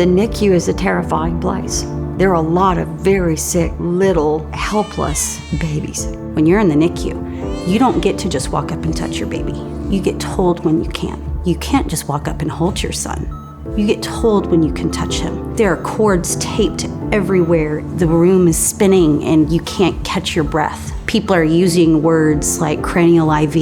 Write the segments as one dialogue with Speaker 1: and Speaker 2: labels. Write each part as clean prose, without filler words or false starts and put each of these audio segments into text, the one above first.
Speaker 1: The NICU is a terrifying place. There are a lot of very sick, little, helpless babies.
Speaker 2: When you're in the NICU, you don't get to just walk up and touch your baby. You get told when you can. You can't just walk up and hold your son. You get told when you can touch him. There are cords taped everywhere. The room is spinning and you can't catch your breath. People are using words like cranial IV,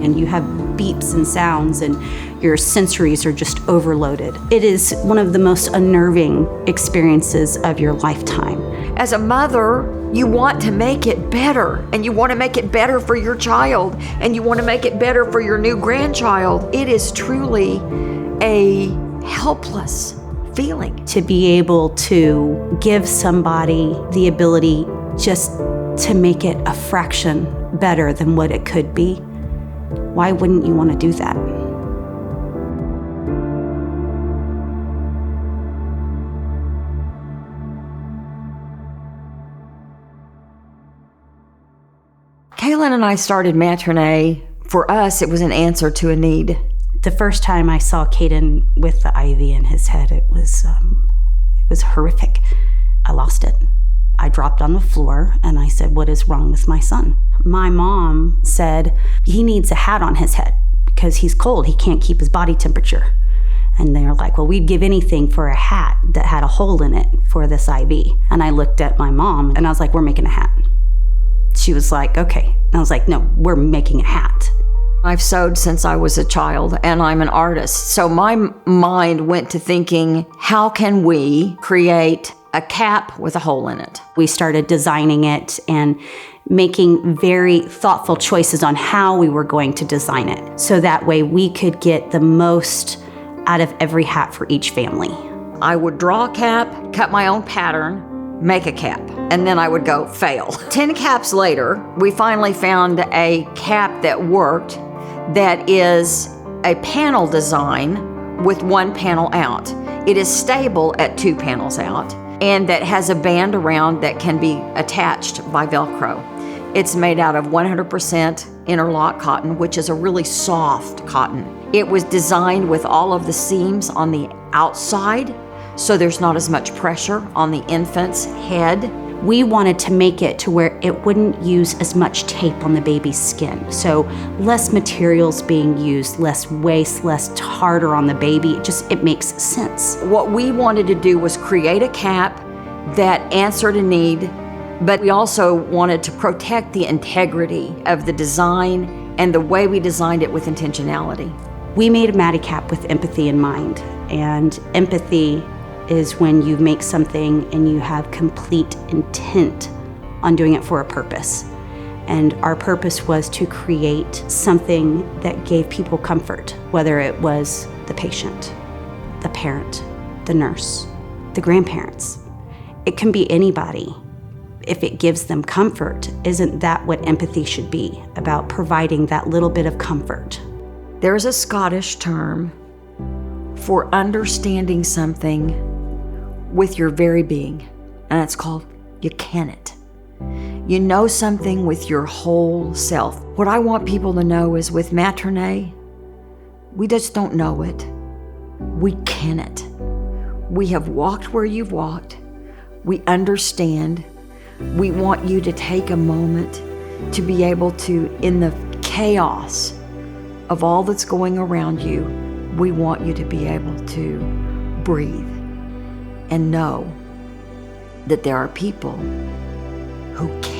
Speaker 2: and you have beeps and sounds, and your sensories are just overloaded. It is one of the most unnerving experiences of your lifetime.
Speaker 1: As a mother, you want to make it better, and you want to make it better for your child, and you want to make it better for your new grandchild. It is truly a helpless feeling.
Speaker 2: To be able to give somebody the ability just to make it a fraction better than what it could be, why wouldn't you want to do that?
Speaker 1: Kaylin and I started Matronee. For us, it was an answer to a need.
Speaker 2: The first time I saw Caden with the IV in his head, it was horrific. I lost it. I dropped on the floor and I said, "What is wrong with my son?" My mom said, "He needs a hat on his head because he's cold. He can't keep his body temperature." And they're like, "Well, we'd give anything for a hat that had a hole in it for this IV." And I looked at my mom and I was like, "We're making a hat." She was like, "Okay." And I was like, "No, we're making a hat."
Speaker 1: I've sewed since I was a child, and I'm an artist. So my mind went to thinking, how can we create a cap with a hole in it?
Speaker 2: We started designing it and making very thoughtful choices on how we were going to design it. So that way we could get the most out of every hat for each family.
Speaker 1: I would draw a cap, cut my own pattern, make a cap, and then I would go fail. 10 caps later, we finally found a cap that worked, that is a panel design with one panel out. It is stable at 2 panels out, and that has a band around that can be attached by Velcro. It's made out of 100% interlock cotton, which is a really soft cotton. It was designed with all of the seams on the outside, so there's not as much pressure on the infant's head.
Speaker 2: We wanted to make it to where it wouldn't use as much tape on the baby's skin. So less materials being used, less waste, less harder on the baby. It makes sense.
Speaker 1: What we wanted to do was create a cap that answered a need, but we also wanted to protect the integrity of the design and the way we designed it with intentionality.
Speaker 2: We made a Matty cap with empathy in mind, and empathy is when you make something and you have complete intent on doing it for a purpose. And our purpose was to create something that gave people comfort, whether it was the patient, the parent, the nurse, the grandparents. It can be anybody. If it gives them comfort, isn't that what empathy should be? About providing that little bit of comfort.
Speaker 1: There's a Scottish term for understanding something with your very being, and it's called you ken it. You know something with your whole self. What I want people to know is with Matronee, we just don't know it. We ken it. We have walked where you've walked. We understand. We want you to take a moment to be able to, in the chaos of all that's going around you, we want you to be able to breathe and know that there are people who care.